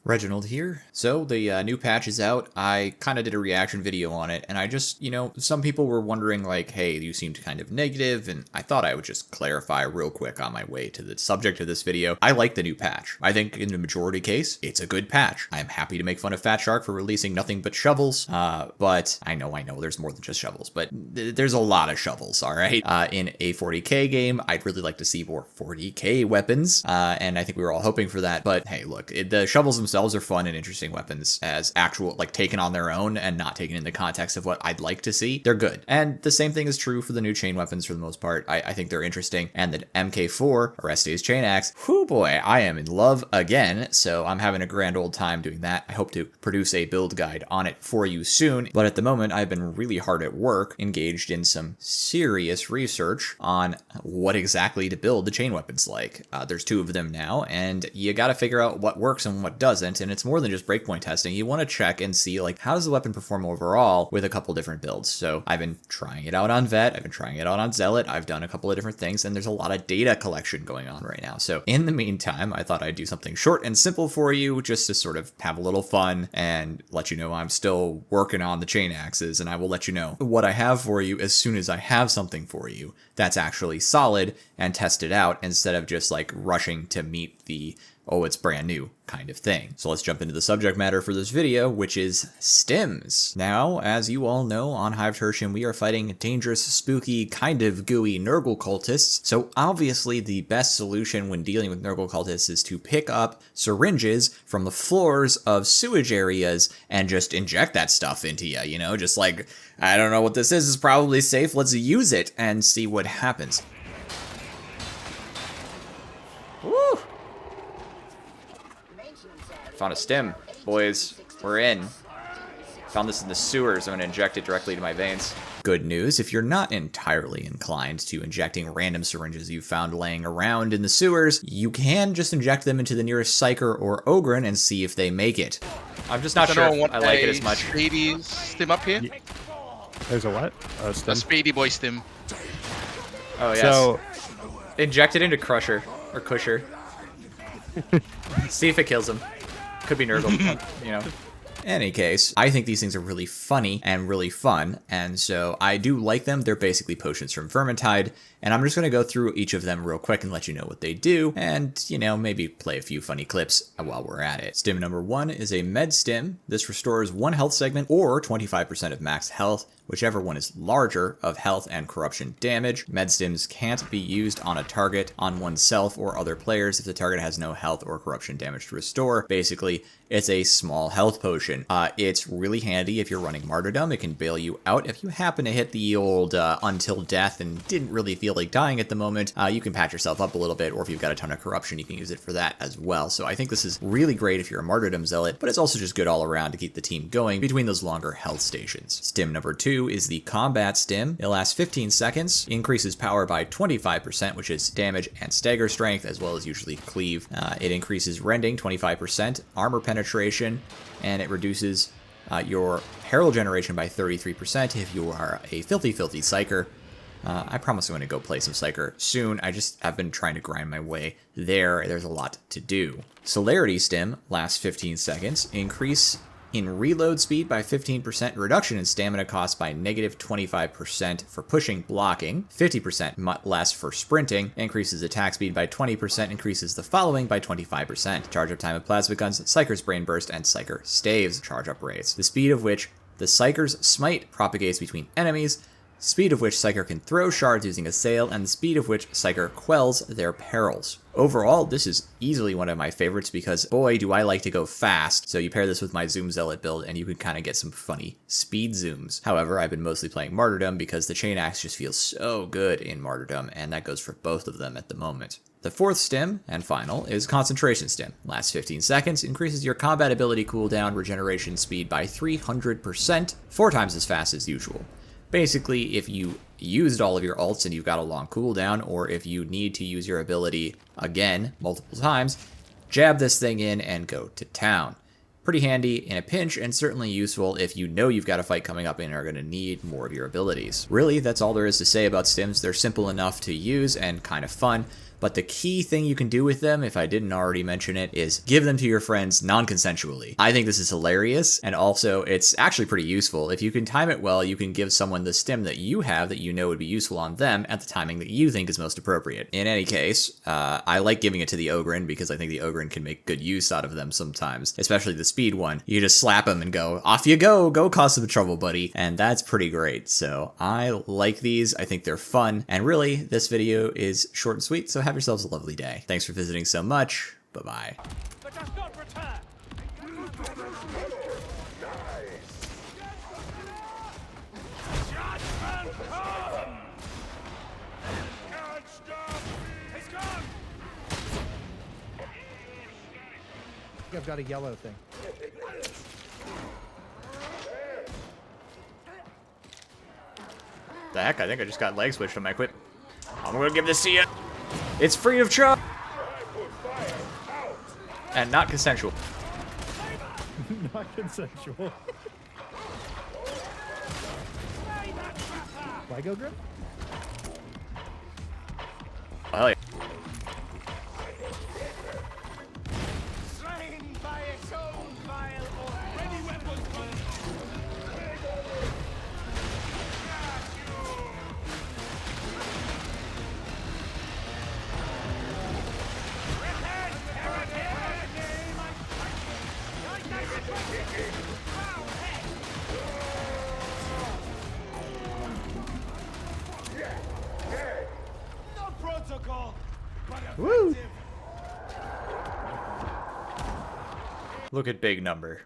Reginald here. So the new patch is out. I kind of did a reaction video on it, and I just, some people were wondering like, hey, you seemed kind of negative, and I thought I would just clarify real quick on my way to the subject of this video. I like the new patch. I think in the majority case, it's a good patch. I am happy to make fun of Fat Shark for releasing nothing but shovels, but I know there's more than just shovels, but there's a lot of shovels, all right? In a 40k game, I'd really like to see more 40k weapons, and I think we were all hoping for that, but hey, look, the shovels themselves are fun and interesting weapons as actual, like, taken on their own and not taken in the context of what I'd like to see. They're good. And the same thing is true for the new chain weapons for the most part. I think they're interesting. And the MK4, Orestes Chain Axe, whoo boy, I am in love again. So I'm having a grand old time doing that. I hope to produce a build guide on it for you soon. But at the moment, I've been really hard at work, engaged in some serious research on what exactly to build the chain weapons like. There's two of them now, and you got to figure out what works and what doesn't. And it's more than just breakpoint testing. You want to check and see, like, how does the weapon perform overall with a couple different builds. So I've been trying it out on Vet, I've been trying it out on Zealot, I've done a couple of different things, and there's a lot of data collection going on right now. So in the meantime, I thought I'd do something short and simple for you, just to sort of have a little fun and let you know I'm still working on the chain axes, and I will let you know what I have for you as soon as I have something for you that's actually solid and tested out, instead of just like rushing to meet the oh, it's brand new kind of thing. So let's jump into the subject matter for this video, which is Stimms. Now, as you all know, on Hive Tertium, we are fighting dangerous, spooky, kind of gooey Nurgle cultists. So obviously the best solution when dealing with Nurgle cultists is to pick up syringes from the floors of sewage areas and just inject that stuff into you, just like, I don't know what this is, it's probably safe, let's use it and see what happens. Woo! Found a stim, boys. We're in. Found this in the sewers. I'm going to inject it directly to my veins. Good news, if you're not entirely inclined to injecting random syringes you found laying around in the sewers, you can just inject them into the nearest Psyker or Ogryn and see if they make it. I'm just not sure if I like it as much. Speedy stim up here? There's a what? A stim? A speedy boy stim. Oh, yes. So, inject it into Crusher, or Cusher. See if it kills him. Could be Nurgle, Any case, I think these things are really funny and really fun, and so I do like them. They're basically potions from Vermintide, and I'm just going to go through each of them real quick and let you know what they do, and, maybe play a few funny clips while we're at it. Stim number 1 is a Med Stim. This restores 1 health segment or 25% of max health, whichever one is larger, of health and corruption damage. Med Stims can't be used on a target, on oneself or other players if the target has no health or corruption damage to restore. Basically, it's a small health potion. It's really handy if you're running Martyrdom. It can bail you out if you happen to hit the old until death and didn't really feel like dying at the moment. You can patch yourself up a little bit, or if you've got a ton of corruption, you can use it for that as well. So I think this is really great if you're a Martyrdom Zealot, but it's also just good all around to keep the team going between those longer health stations. Stim number 2 is the Combat Stim. It lasts 15 seconds, increases power by 25%, which is damage and stagger strength, as well as usually cleave. It increases rending 25%, armor penetration, and it reduces your herald generation by 33% if you are a filthy Psyker. I promise I'm going to go play some Psyker soon. I've been trying to grind my way there. There's a lot to do. Celerity Stim lasts 15 seconds, increase in reload speed by 15%, reduction in stamina cost by negative 25% for pushing, blocking, 50% less for sprinting, increases attack speed by 20%, increases the following by 25%, charge up time of plasma guns, Psyker's brain burst, and Psyker staves charge up rates, the speed of which the Psyker's smite propagates between enemies, speed of which Psyker can throw shards using a sail, and the speed of which Psyker quells their perils. Overall, this is easily one of my favorites because, boy, do I like to go fast. So you pair this with my Zoom Zealot build and you can kind of get some funny speed zooms. However, I've been mostly playing Martyrdom because the Chain Axe just feels so good in Martyrdom, and that goes for both of them at the moment. The 4th stim, and final, is Concentration Stim. Lasts 15 seconds, increases your combat ability cooldown regeneration speed by 300%, 4 times as fast as usual. Basically, if you used all of your ults and you've got a long cooldown, or if you need to use your ability again multiple times, jab this thing in and go to town. Pretty handy in a pinch, and certainly useful if you know you've got a fight coming up and are going to need more of your abilities. Really, that's all there is to say about stims. They're simple enough to use and kind of fun. But the key thing you can do with them, if I didn't already mention it, is give them to your friends non-consensually. I think this is hilarious, and also it's actually pretty useful. If you can time it well, you can give someone the stim that you have that you know would be useful on them at the timing that you think is most appropriate. In any case, I like giving it to the Ogryn because I think the Ogryn can make good use out of them sometimes, especially the speed one. You just slap them and go, off you go cause some trouble, buddy. And that's pretty great. So I like these. I think they're fun. And really, this video is short and sweet, so have yourselves a lovely day. Thanks for visiting so much. Bye-bye. I've got a yellow thing. The heck, I think I just got leg switched on my equip. I'm gonna give this to you. It's free of charge. And not consensual. Not consensual. Lego grip? Oh, hell yeah. Woo! Look at big number.